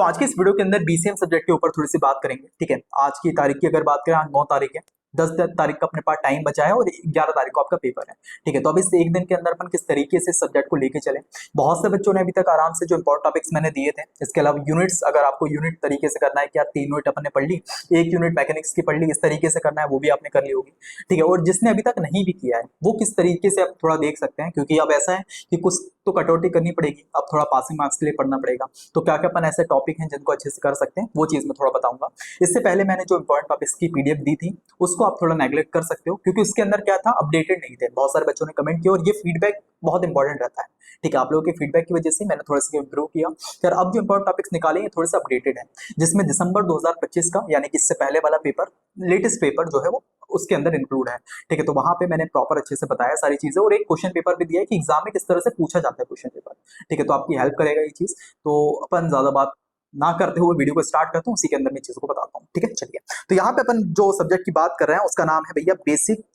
आज की इस वीडियो के अंदर बीसीएम सब्जेक्ट के ऊपर थोड़ी सी बात करेंगे। ठीक है, आज की तारीख की अगर बात करें, आज 9 तारीख है, 10 तारीख का अपने पास टाइम बचा है और 11 तारीख को आपका पेपर है। ठीक है, तो अब इस एक दिन के अंदर अपन किस तरीके से सब्जेक्ट को लेके चले। बहुत से बच्चों ने अभी तक आराम से जो इंपॉर्टेंट टॉपिक्स मैंने दिए थे, इसके अलावा यूनिट्स, अगर आपको यूनिट तरीके से करना है कि यार 3 यूनिट अपन ने पढ़ ली, 1 यूनिट मैकेनिक्स की पढ़ ली, इस तरीके से करना है वो भी आपने कर ली होगी। ठीक है, और जिसने अभी तक नहीं भी किया है वो किस तरीके से आप थोड़ा देख सकते हैं, क्योंकि अब ऐसा है कि कुछ तो कटौती करनी पड़ेगी, अब थोड़ा पासिंग मार्क्स के लिए पढ़ना पड़ेगा। तो क्या क्या अपन ऐसे टॉपिक हैं जिनको अच्छे से कर सकते हैं, वो चीज मैं थोड़ा बताऊंगा। इससे पहले मैंने जो इंपॉर्टेंट टॉपिक्स की पीडीएफ दी थी उसको आप थोड़ा नेग्लेक्ट कर सकते हो, क्योंकि उसके अंदर क्या था, अपडेटेड नहीं थे। बहुत सारे बच्चों ने कमेंट किया और ये फीडबैक बहुत इंपॉर्टेंट रहता है। ठीक है, आप लोगों के फीडबैक की वजह से मैंने थोड़ा सा इंप्रूव किया। यार अब जो इंपॉर्टेंट टॉपिक्स निकाले हैं थोड़े से अपडेटेड है, जिसमें दिसंबर 2025 का यानी कि इससे पहले वाला पेपर, लेटेस्ट पेपर जो है वो उसके अंदर इंक्लूड है। ठीक है, तो वहां पे मैंने प्रॉपर अच्छे से बताया सारी चीजें और एक क्वेश्चन पेपर भी दिया है कि एग्जाम में किस तरह से पूछा जाता है क्वेश्चन पेपर। ठीक है, तो आपकी हेल्प करेगा ये चीज। तो अपन ज्यादा बात ना करते हुए वीडियो को स्टार्ट करता हूँ, उसी के अंदर मैं चीजों को बताता हूँ। ठीक है, चलिए। तो यहाँ पे अपन जो सब्जेक्ट की बात कर रहे हैं उसका नाम है भैया बेसिक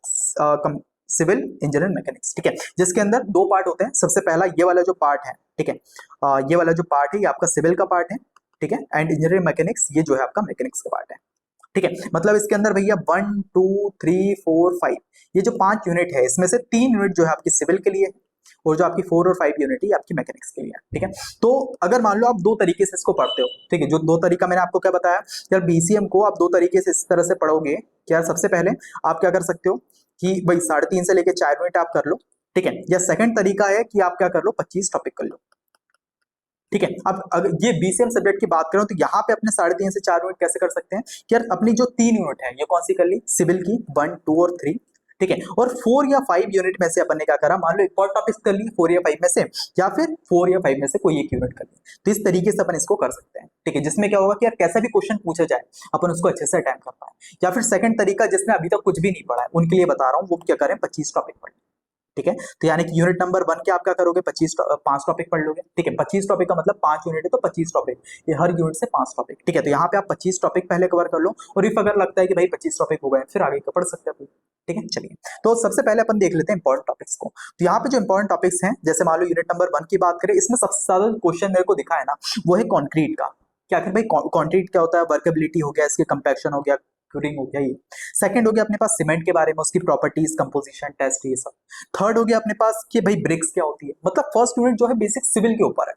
सिविल इंजीनियरिंग मैकेनिक्स। ठीक है, जिसके अंदर 2 पार्ट होते हैं। सबसे पहला ये वाला जो पार्ट है, ठीक है, ये वाला जो पार्ट है ये आपका सिविल का पार्ट है। ठीक है, एंड इंजीनियरिंग मैकेनिक्स ये जो है आपका मैकेनिक्स का पार्ट है। ठीक है, मतलब इसके अंदर भैया 1 2 3 4 5 ये जो 5 यूनिट है, इसमें से 3 यूनिट जो है आपकी सिविल के लिए है और जो आपकी 4 और 5 यूनिट है आपकी मैकेनिक्स के लिए है। ठीक है, तो अगर मान लो आप 2 तरीके से इसको पढ़ते हो, ठीक है, जो 2 तरीका मैंने आपको क्या बताया, यार बीसीएम को आप 2 तरीके से इस तरह से पढ़ोगे। क्या, सबसे पहले आप क्या कर सकते हो कि भाई 3.5 से लेके 4 यूनिट आप कर लो। ठीक है, या सेकंड तरीका है कि आप क्या कर लो, 25 टॉपिक कर लो। ठीक है, अब अगर ये बीसीएम सब्जेक्ट की बात करें तो यहाँ पे अपने 3.5 से 4 यूनिट कैसे कर सकते हैं कि यार अपनी जो 3 यूनिट है ये कौन सी कर ली, सिविल की 1 2 और 3। ठीक है, और 4 या 5 यूनिट में से अपन ने क्या करा, मान लो इंपॉर्टेंट टॉपिक्स कर ली 4 या 5 में से, या फिर 4 या 5 में से कोई एक यूनिट कर ली। तो इस तरीके से अपन इसको कर सकते हैं। ठीक है, जिसमें क्या होगा कि यार कैसा भी क्वेश्चन पूछा जाए अपन उसको अच्छे से अटेम्प्ट कर पाए। या फिर सेकंड तरीका, जिसने अभी तक कुछ भी नहीं पढ़ा है उनके लिए बता रहा हूँ, वो क्या करें, 25 टॉपिक पढ़। ठीक है, तो यानी कि यूनिट नंबर 1 के आप क्या करोगे, 5 टॉपिक पढ़ लोगे। ठीक है, 25 टॉपिक का मतलब 5 यूनिट है तो 25 टॉपिक, ये हर यूनिट से 5 टॉपिक। ठीक है, तो यहाँ पे आप 25 टॉपिक पहले कवर कर लो और इफ अगर लगता है कि भाई 25 टॉपिक हो गए फिर आगे का पढ़ सकते हैं। ठीक है, चलिए। तो सबसे पहले अपन देख लेते हैं इंपॉर्टेंट टॉपिक्स को। तो यहाँ पे जो इंपॉर्टेंट टॉपिक्स हैं, जैसे मान लो यूनिट नंबर 1 की बात करें, इसमें सबसे ज्यादा क्वेश्चन मेरे को दिखा है ना, वो है कॉन्क्रीट का। क्या आखिर भाई कॉन्क्रीट क्या होता है, वर्केबिलिटी हो गया, इसके कंपैक्शन हो गया, क्यूरिंग हो गया। ये सेकंड हो गया अपने पास सीमेंट के बारे में, उसकी प्रॉपर्टीज, कंपोजिशन, टेस्ट, ये सब। थर्ड हो गया अपने पास कि भाई ब्रिक्स क्या होती है। मतलब फर्स्ट यूनिट जो है बेसिक सिविल के ऊपर है।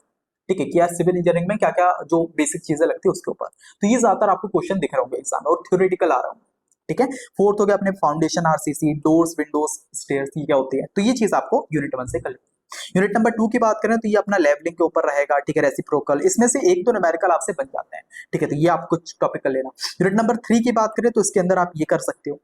ठीक है, कि यार सिविल इंजीनियरिंग में क्या क्या जो बेसिक चीजें लगती है उसके ऊपर। तो ये ज्यादातर आपको क्वेश्चन दिख रहे होंगे एग्जाम में और थ्योरेटिकल आ रहा होंगे। ठीक है, फोर्थ हो गया अपने foundation, RCC, doors, Windows, stairs, ये क्या होती है। तो ये चीज आपको यूनिट 1 से कर लेनी। यूनिट नंबर 2 की बात करें तो ये अपना लेवलिंग के ऊपर रहेगा। ठीक है, रेसिप्रोकल, इसमें से एक तो न्यूमेरिकल आपसे बन जाते हैं। ठीक है, तो ये आप कुछ टॉपिक कर लेना। यूनिट नंबर 3 की बात करें तो इसके अंदर आप ये कर सकते हो।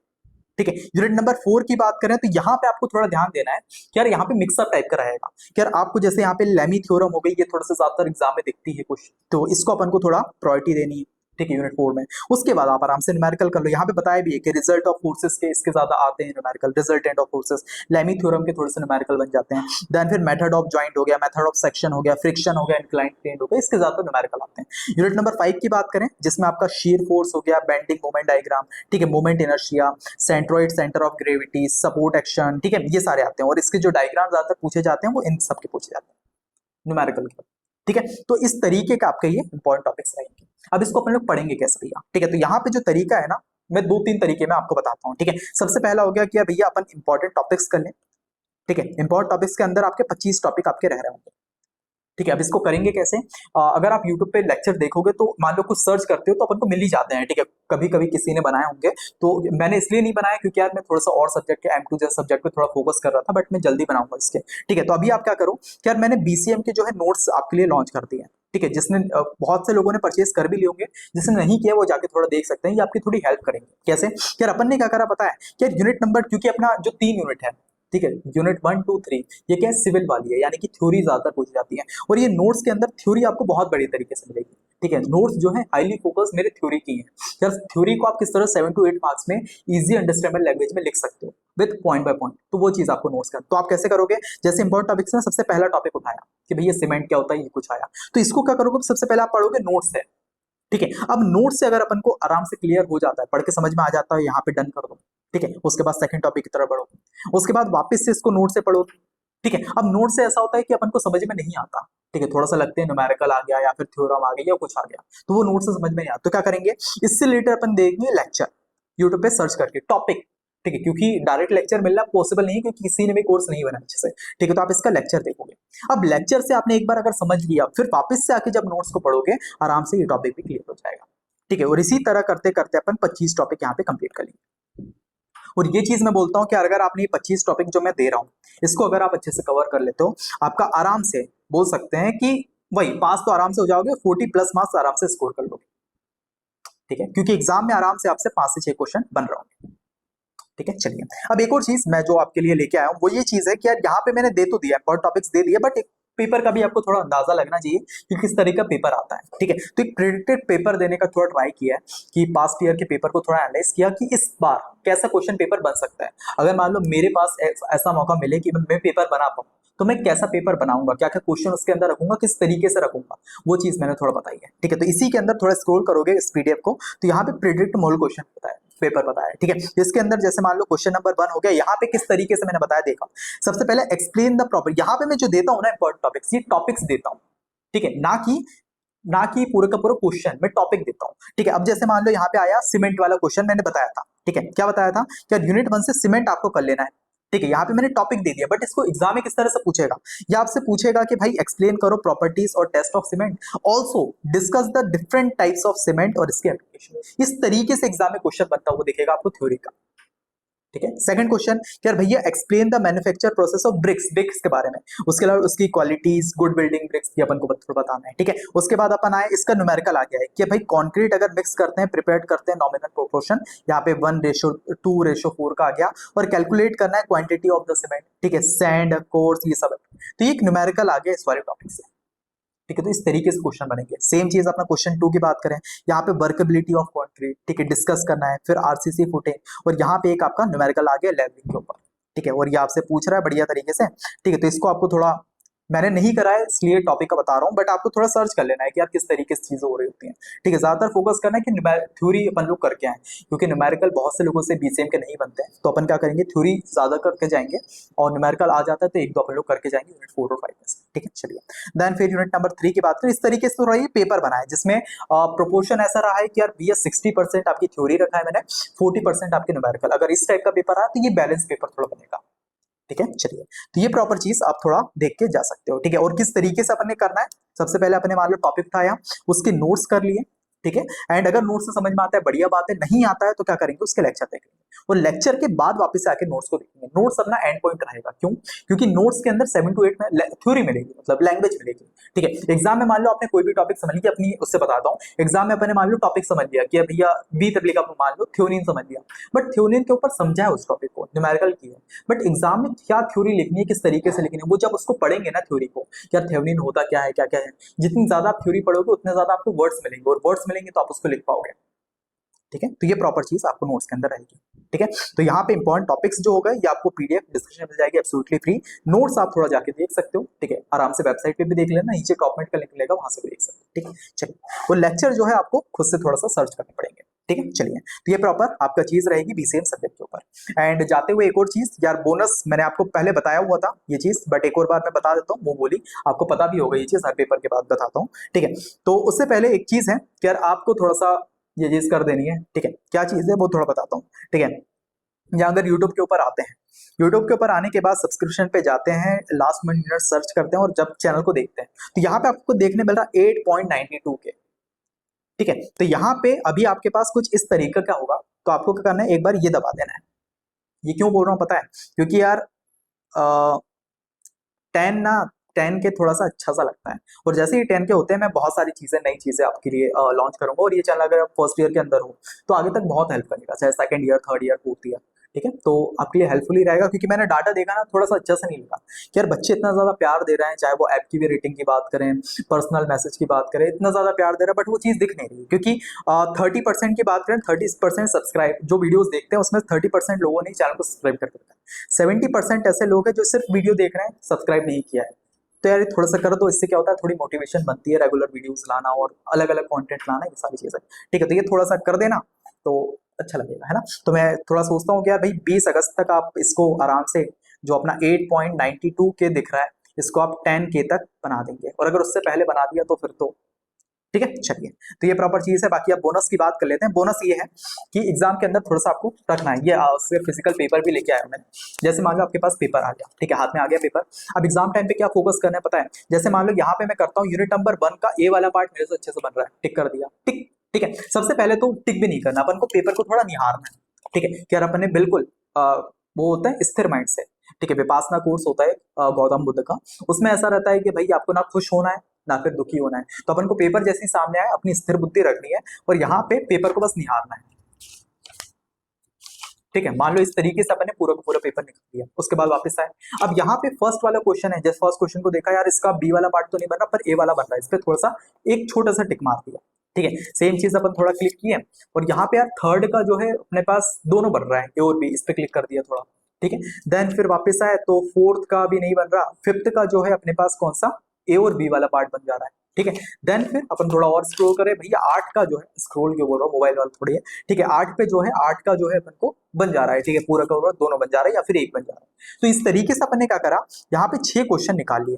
ठीक है, यूनिट नंबर 4 की बात करें तो यहाँ पे आपको थोड़ा ध्यान देना है कि यार यहाँ पे मिक्सअप टाइप का रहेगा कि यार आपको जैसे यहाँ पे लेमी थ्योरम हो गई, ये थोड़ा सा ज्यादातर एग्जाम में दिखती है कुछ, तो इसको अपन को थोड़ा प्रायोरिटी देनी है। ठीक है, यूनिट 4 में। उसके बाद आप आराम से न्यूमेरिकल कर लो। यहाँ पे बताया भी है कि रिजल्ट ऑफ फोर्सेस के इसके ज्यादा आते हैं numerical, resultant of forces, Lami theorem के थोड़े से न्यूमेरिकल बन जाते हैं। देन फिर मेथड ऑफ जॉइंट हो गया, मेथड ऑफ सेक्शन हो गया, फ्रिक्शन हो गया, इंक्लाइंड प्लेन हो गया, इसके ज्यादा न्यूमेरिकल आते हैं। यूनिट नंबर 5 की बात करें, जिसमें आपका शीयर फोर्स हो गया, बेंडिंग मोमेंट डायग्राम, ठीक है, moment inertia, centroid, centre of gravity, support action, ठीक है, ये सारे आते हैं। और इसके जो डायग्राम ज्यादातर पूछे जाते हैं वो इन सब के पूछे जाते हैं न्यूमेरिकल के। ठीक है, तो इस तरीके का आपके ये इंपॉर्टेंट टॉपिक्स रहेंगे। अब इसको अपन लोग पढ़ेंगे कैसे भैया। ठीक है, तो यहाँ पे जो तरीका है ना, मैं 2-3 तरीके में आपको बताता हूँ। ठीक है, सबसे पहला हो गया कि भैया अपन इंपॉर्टेंट टॉपिक्स कर लें। ठीक है, इंपॉर्टेंट टॉपिक्स के अंदर आपके 25 टॉपिक आपके रह रहे होंगे। ठीक है, अब इसको करेंगे कैसे, अगर आप YouTube पे लेक्चर देखोगे तो मान लो कुछ सर्च करते हो तो अपन को मिल ही जाते हैं। ठीक है, कभी कभी किसी ने बनाए होंगे, तो मैंने इसलिए नहीं बनाया क्योंकि यार मैं थोड़ा सा और सब्जेक्ट के M2 जैसे सब्जेक्ट पे थोड़ा फोकस कर रहा था, बट मैं जल्दी बनाऊंगा इसके। ठीक है, तो अभी आप क्या करो कि यार मैंने BCM के जो है नोट्स आपके लिए लॉन्च कर दिए हैं। ठीक है, जिसने बहुत से लोगों ने परचेज कर भी लिए होंगे, जिसने नहीं किया वो जाके थोड़ा देख सकते हैं, ये आपकी थोड़ी हेल्प करेंगे। कैसे, यार अपन ने क्या करा पता है कि यूनिट नंबर, क्योंकि अपना जो 3 यूनिट है, ठीक है, यूनिट 1 2 3 ये क्या है, सिविल वाली है, यानी कि थ्योरी ज्यादातर पूछी जाती है और ये नोट्स के अंदर थ्योरी आपको बहुत बड़ी तरीके से मिलेगी। ठीक है, नोट्स जो है हाईली फोकस मेरे थ्योरी की है। यार थ्योरी को आप किस तरह 7 to 8 मार्क्स में इजी अंडरस्टैंडेबल लैंग्वेज में लिख सकते हो विद पॉइंट बाय पॉइंट, तो वो चीज आपको नोट्स करना। तो आप कैसे करोगे, जैसे इंपॉर्टेंट टॉपिक्स में सबसे पहला टॉपिक उठाया कि भैया सीमेंट क्या होता है, ये कुछ आया, तो इसको क्या करोगे, सबसे पहले आप पढ़ोगे नोट्स है। ठीक है, अब नोट से अगर अपन को आराम से क्लियर हो जाता है, पढ़ के समझ में आ जाता है, यहाँ पे डन कर दो। ठीक है, उसके बाद सेकंड टॉपिक की तरफ बढ़ो, उसके बाद वापस से इसको नोट से पढ़ो। ठीक है। अब नोट से ऐसा होता है कि अपन को समझ में नहीं आता, ठीक है, थोड़ा सा लगते हैं न्यूमेरिकल आ गया या फिर थ्योरम आ गया या कुछ आ गया, तो वो नोट से समझ में नहीं आता, तो क्या करेंगे, इससे रिलेटेड अपन देखेंगे लेक्चर यूट्यूब पे सर्च करके टॉपिक, ठीक है, क्योंकि डायरेक्ट लेक्चर मिलना पॉसिबल नहीं है क्योंकि किसी ने भी कोर्स नहीं बना अच्छे से, ठीक है, तो आप इसका लेक्चर देखोगे। अब लेक्चर से आपने एक बार अगर समझ लिया, फिर वापस से आके जब नोट्स को पढ़ोगे आराम से ये टॉपिक भी क्लियर हो जाएगा, ठीक है। और इसी तरह करते करते अपन 25 टॉपिक यहाँ पे कंप्लीट कर लेंगे। और ये चीज मैं बोलता हूँ कि अगर आपने 25 टॉपिक जो मैं दे रहा हूँ इसको अगर आप अच्छे से कवर कर लेते हो, आपका आराम से बोल सकते हैं कि वही पास तो आराम से हो जाओगे, 40+ मार्क्स आराम से स्कोर कर लोगे, ठीक है, क्योंकि एग्जाम में आराम से आपसे 5 से 6 क्वेश्चन बन रहा होंगे, ठीक है। चलिए, अब एक और चीज मैं जो आपके लिए लेके आया हूँ वो ये चीज है कि यार यहाँ पे मैंने दे तो दिया, इंपॉर्टेंट टॉपिक्स दे दिए, बट पेपर का भी आपको थोड़ा अंदाजा लगना चाहिए कि किस तरह का पेपर आता है, ठीक है। तो एक प्रेडिक्टेड पेपर देने का थोड़ा ट्राई किया है कि पास्ट ईयर के पेपर को थोड़ा एनालाइज किया कि इस बार कैसा क्वेश्चन पेपर बन सकता है। अगर मान लो मेरे पास ऐसा मौका मिले कि मैं पेपर बना पाऊँ, तो मैं कैसा पेपर बनाऊंगा, क्या क्या क्वेश्चन उसके अंदर रखूंगा, किस तरीके से रखूंगा, वो चीज मैंने थोड़ा बताई है, ठीक है। तो इसी के अंदर थोड़ा स्क्रॉल करोगे इस पीडीएफ को, तो यहाँ पे प्रेडिक्ट मॉडल क्वेश्चन बताया, पेपर बताया, ठीक है। इसके अंदर जैसे मान लो क्वेश्चन नंबर 1 हो गया, यहाँ पे किस तरीके से मैंने बताया देखा, सबसे पहले एक्सप्लेन द प्रॉपर, यहाँ पे मैं जो देता हूँ ना इंपॉर्टेंट टॉपिक्स, ये टॉपिक्स देता हूँ, ठीक है, ना कि पूरे का पूरा क्वेश्चन, मैं टॉपिक देता हूँ, ठीक है। अब जैसे मान लो यहाँ पे आया सीमेंट वाला क्वेश्चन, मैंने बताया था, ठीक है, क्या बताया था, क्या यूनिट 1 से सीमेंट आपको कर लेना है, ठीक है। यहाँ पे मैंने टॉपिक दे दिया, बट इसको एग्जाम में किस तरह से पूछेगा, या आपसे पूछेगा कि भाई एक्सप्लेन करो प्रॉपर्टीज और test of cement, also discuss the different types of cement और इसके एप्लीकेशन, इस तरीके से एग्जाम में क्वेश्चन बनता हुआ दिखेगा आपको थ्योरी का, ठीक है। सेकंड क्वेश्चन, यार भैया explain the manufacture process of BRICS के बारे में, उसके अलावा उसकी क्वालिटीज, गुड बिल्डिंग ब्रिक्स भी अपन को बताना है, ठीक है। उसके बाद अपन आए, इसका न्यूमेरिकल आ गया है कि भाई कंक्रीट अगर मिक्स करते हैं, प्रिपेयर करते हैं नॉमिनल प्रोपोर्शन, यहाँ पे 1:2:4 का आ गया, और कैलकुलेट करना है क्वांटिटी ऑफ द सीमेंट, ठीक है, सैंड कोर्स ये सब है, तो ये एक न्यूमेरिकल आ गया इस वाले टॉपिक से, ठीक है। तो इस तरीके से क्वेश्चन बनेंगे। सेम चीज अपना क्वेश्चन 2 की बात करें, यहाँ पे वर्केबिलिटी ऑफ कंक्रीट, ठीक है, डिस्कस करना है, फिर आरसीसी फुटिंग, और यहाँ पे एक आपका न्यूमेरिकल आ गया लेवलिंग के ऊपर, ठीक है, और ये आपसे पूछ रहा है बढ़िया तरीके से, ठीक है। तो इसको आपको थोड़ा, मैंने नहीं करा है इसलिए टॉपिक का बता रहा हूँ, बट आपको थोड़ा सर्च कर लेना है कि यार किस तरीके से चीजें हो रही होती हैं, ठीक है। ज्यादातर फोकस करना है कि थ्योरी अपन लोग करके आए, क्योंकि न्यूमेरिकल बहुत से लोगों से बीसीएम के नहीं बनते हैं, तो अपन क्या करेंगे, थ्योरी ज्यादा करके जाएंगे, और न्यूमेरिकल आ जाता है तो एक दो अपन लोग करके जाएंगे यूनिट 4 और 5 में से, ठीक है। चलिए, देन फिर यूनिट नंबर 3 की बात करें, इस तरीके से थोड़ा ये पेपर बना है जिसमें प्रोपोर्शन ऐसा रहा है कि यार भैया 60% आपकी थ्योरी रखा है मैंने, 40% आपके न्यूमेरिकल, अगर इस टाइप का पेपर आया तो ये बैलेंस पेपर थोड़ा बनेगा, ठीक है। चलिए, तो ये प्रॉपर चीज आप थोड़ा देख के जा सकते हो, ठीक है। और किस तरीके से अपन ने करना है, सबसे पहले अपने मान लो टॉपिक था यहाँ, उसके नोट्स कर लिए, ठीक है। एंड अगर नोट्स से समझ में आता है बढ़िया बात है, नहीं आता है तो क्या करेंगे, उसके लेक्चर देखेंगे, और लेक्चर के बाद वापस आके नोट्स को देखेंगे। नोट्स अपना एंड पॉइंट रहेगा, क्यों, क्योंकि नोट्स के अंदर 7 to 8 में थ्योरी मिलेगी, मतलब लैंग्वेज मिलेगी, ठीक है। एग्जाम में मान लो आपने कोई भी टॉपिक समझ लिया, अपनी उससे बताता हूँ, एग्जाम में अपने मान लो टॉपिक समझ लिया कि भैया बी तबली का मान लो थ्योरिन समझ लिया, बट थ्योरिन के ऊपर समझा है उस टॉपिक को, न्यूमेरिकल की है, बट एग्जाम में क्या थ्योरी लिखनी है, किस तरीके से लिखनी है, वो जब उसको पढ़ेंगे ना थ्योरी को, क्या थ्योरिन होता क्या है, क्या क्या है, जितनी ज्यादा आप थ्योरी पढ़ोगे उतने ज्यादा आपको वर्ड्स मिलेंगे, और वर्ड्स मिलेंगे तो आप उसको लिख पाओगे, ठीक है। तो ये प्रॉपर चीज आपको नोट्स के अंदर रहेगी, ठीक है। तो यहाँ पे इंपॉर्टेंट टॉपिक्स जो हो गए ये आपको पीडीएफ डिस्क्रिप्शन में मिल जाएगी एब्सोल्युटली फ्री, नोट्स आप थोड़ा जाके देख सकते हो, ठीक है, आराम से वेबसाइट पे भी देख लेना, नीचे टॉप में का लिंक मिलेगा वहां से भी देख सकते हो, ठीक है। चलिए, वो लेक्चर जो है आपको खुद से थोड़ा सा सर्च करने पड़ेंगे, ठीक है। चलिए, तो ये प्रॉपर आपका चीज रहेगी बीसीएम सब्जेक्ट के ऊपर। एंड जाते हुए एक और चीज, यार बोनस मैंने आपको पहले बताया हुआ था ये चीज, बट एक और बार मैं बता देता हूँ, वो बोली आपको पता भी होगा ये चीज, हर पेपर के बाद बताता हूँ, ठीक है। तो उससे पहले एक चीज है कि यार आपको थोड़ा सा ये चीज कर देनी है, ठीक है। क्या चीज है वो थोड़ा बताता हूँ, ठीक है। या अगर यूट्यूब के ऊपर आते हैं, यूट्यूब के ऊपर आने के बाद सब्सक्रिप्शन पे जाते हैं, लास्ट मिनट सर्च करते हैं, और जब चैनल को देखते हैं तो यहाँ पे आपको देखने मिल रहा 8.92 के, ठीक है। तो यहाँ पे अभी आपके पास कुछ इस तरीके का होगा, तो आपको क्या करना है, एक बार ये दबा देना है। ये क्यों बोल रहा हूँ पता है, क्योंकि यार 10 ना 10 के थोड़ा सा अच्छा सा लगता है, और जैसे ही 10 के होते हैं मैं बहुत सारी चीजें, नई चीजें आपके लिए लॉन्च करूंगा, और ये चैनल अगर आप फर्स्ट ईयर के अंदर हो तो आगे तक बहुत हेल्प करेगा, चाहे second year, third year, fourth year, ठीक है। तो आपके लिए हेल्पफुल ही रहेगा, क्योंकि मैंने डाटा देखा ना थोड़ा सा अच्छा से नहीं लगा कि यार बच्चे इतना ज्यादा प्यार दे रहे हैं, चाहे वो ऐप की भी रेटिंग की बात करें, पर्सनल मैसेज की बात करें, इतना ज्यादा प्यार दे रहा है, बट वो चीज दिख नहीं रही, क्योंकि 30% की बात करें, 30% सब्सक्राइब जो वीडियोस देखते हैं उसमें 30% लोगों ने चैनल को सब्सक्राइब कर रखा है, 70% ऐसे लोग हैं जो सिर्फ वीडियो देख रहे हैं, सब्सक्राइब नहीं किया है। तो यार थोड़ा सा करो, तो इससे क्या होता है, थोड़ी मोटिवेशन बनती है, रेगुलर वीडियोस लाना और अलग अलग कंटेंट लाना, ये सारी चीजें, ठीक है। तो ये थोड़ा सा कर देना तो अच्छा लगेगा, है ना। तो मैं थोड़ा सोचता हूँ कि यार भाई 20 अगस्त तक आप इसको आराम से जो अपना 8.92K दिख रहा है इसको आप 10K तक बना देंगे, और अगर उससे पहले बना दिया तो फिर तो ठीक है। चलिए, तो ये प्रॉपर चीज है। बाकी आप बोनस की बात कर लेते हैं। बोनस ये है कि एग्जाम के अंदर थोड़ा सा आपको रखना है, ये फिजिकल पेपर भी लेके आया हूं मैंने। जैसे मान लो आपके पास पेपर आ गया, ठीक है, हाथ में आ गया पेपर। अब एग्जाम टाइम पे क्या फोकस करना है पता है? जैसे मान लो यहाँ पे मैं करता हूँ यूनिट नंबर 1 का ए वाला पार्ट मेरे से अच्छे से बन रहा है, टिक कर दिया, टिक, ठीक है। सबसे पहले तो टिक भी नहीं करना, अपन को पेपर को थोड़ा निहारना है, ठीक है, कि यार अपन ने बिल्कुल वो होता है स्थिर माइंड से, ठीक है। विपासना कोर्स होता है गौतम बुद्ध का, उसमें ऐसा रहता है कि भाई आपको ना खुश होना है ना फिर दुखी होना है। तो अपन को पेपर जैसे ही सामने आए अपनी स्थिर बुद्धि रखनी है और यहाँ पे पेपर को बस निहारना है, ठीक है। मान लो इस तरीके से अपन ने पूरा का पूरा पेपर निकाल लिया, उसके बाद वापस आए। अब यहाँ पे फर्स्ट वाला क्वेश्चन है, जैसे फर्स्ट क्वेश्चन को देखा यार इसका बी वाला पार्ट तो नहीं बन रहा पर ए वाला बन रहा है, इस पे थोड़ा सा एक छोटा सा टिक मार दिया, ठीक है। सेम चीज अपन थोड़ा क्लिक किए और यहाँ पे यार थर्ड का जो है अपने पास दोनों बन रहा है ए और बी, इस पे क्लिक कर दिया थोड़ा, ठीक है। देन फिर वापस आए तो फोर्थ का भी नहीं बन रहा, फिफ्थ का जो है अपने पास कौन सा ए और बी वाला पार्ट बन जा रहा है, ठीक है। देन फिर अपन थोड़ा और स्क्रॉल करें, भैया 8 का जो है, स्क्रॉल क्यों बोल रहा हूँ मोबाइल वाला थोड़ी है, ठीक है। 8 पे जो है 8 का जो है अपन को बन जा रहा है, ठीक है, पूरा का पूरा दोनों बन जा रहा है या फिर एक बन जा रहा है। तो इस तरीके से अपन ने क्या करा, यहाँ पे 6 क्वेश्चन निकाल लिए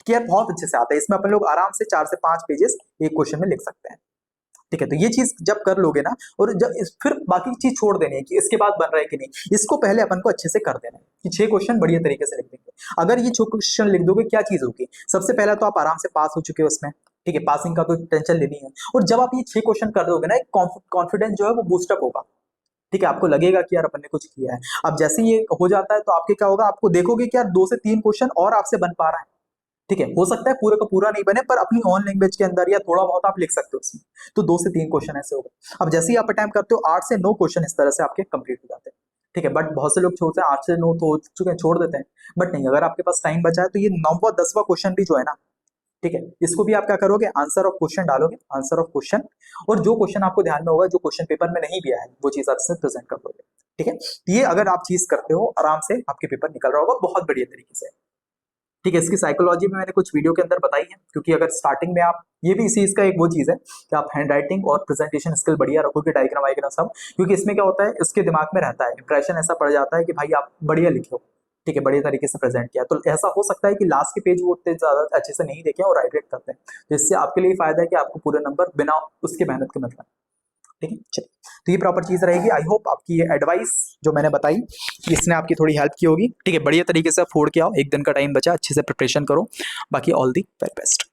कि यार बहुत अच्छे से आता है, इसमें अपन लोग आराम से 4 से 5 पेजेस एक क्वेश्चन में लिख सकते हैं, ठीक है। तो ये चीज जब कर लोगे ना, और जब फिर बाकी चीज छोड़ देनी है कि इसके बाद बन रहा है कि नहीं, इसको पहले अपन को अच्छे से कर देना है कि 6 क्वेश्चन बढ़िया तरीके से लिख देंगे। अगर ये 6 क्वेश्चन लिख दोगे क्या चीज होगी, सबसे पहला तो आप आराम से पास हो चुके हो उसमें, ठीक है, पासिंग का तो टेंशन लेनी है। और जब आप ये 6 क्वेश्चन कर दोगे ना, एक कॉन्फिडेंस जो है वो बूस्टअप होगा, ठीक है। आपको लगेगा कि यार अपन ने कुछ किया है। अब जैसे ये हो जाता है तो आपके क्या होगा, आपको देखोगे कि यार 2 से 3 क्वेश्चन और आपसे बन पा रहा है, ठीक है। हो सकता है पूरा का पूरा नहीं बने पर अपनी ऑन लैंग्वेज के अंदर या थोड़ा बहुत आप लिख सकते हो उसमें, तो 2 से 3 क्वेश्चन ऐसे हो गए। अब जैसे ही आप अटेम्प्ट करते हो 8 से 9 क्वेश्चन इस तरह से आपके कंप्लीट हो जाते हैं, ठीक है। बट बहुत से लोग छोड़ते हैं 8 से 9 तो हो चुके हैं छोड़ देते हैं, बट नहीं, अगर आपके पास टाइम बचा है तो ये 9वां 10वां क्वेश्चन भी जो है ना, ठीक है, इसको भी आप क्या करोगे, आंसर ऑफ क्वेश्चन डालोगे, आंसर ऑफ क्वेश्चन, और जो क्वेश्चन आपको ध्यान में होगा, जो क्वेश्चन पेपर में नहीं भी आया है वो चीज आपसे प्रेजेंट कर दोगे, ठीक है। तो ये अगर आप चीज करते हो आराम से आपके पेपर निकल रहा होगा बहुत बढ़िया तरीके से, ठीक है। इसकी साइकोलॉजी में मैंने कुछ वीडियो के अंदर बताई है, क्योंकि अगर स्टार्टिंग में आप ये भी इसी इसका एक वो चीज है कि आप हैंड राइटिंग और प्रेजेंटेशन स्किल बढ़िया रखोगे, डायग्राम वाइग्राम सब, क्योंकि इसमें क्या होता है इसके दिमाग में रहता है, इंप्रेशन ऐसा पड़ जाता है कि भाई आप बढ़िया लिखे हो, ठीक है, बढ़िया तरीके से प्रेजेंट किया। तो ऐसा हो सकता है कि लास्ट के पेज वो उतने ज्यादा अच्छे से नहीं देखे और राइट करते हैं, तो इससे आपके लिए फायदा है कि आपको पूरे नंबर बिना उसके मेहनत के मतलब, ठीक है। चलिए, तो ये प्रॉपर चीज रहेगी। आई होप आपकी ये एडवाइस जो मैंने बताई इसने आपकी थोड़ी हेल्प की होगी, ठीक है। बढ़िया तरीके से फोड़ के आओ, एक दिन का टाइम बचा, अच्छे से प्रिपरेशन करो। बाकी ऑल दी वेरी बेस्ट।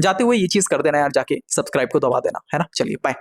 जाते हुए ये चीज कर देना यार, जाके सब्सक्राइब को दबा देना, है ना। चलिए बाय।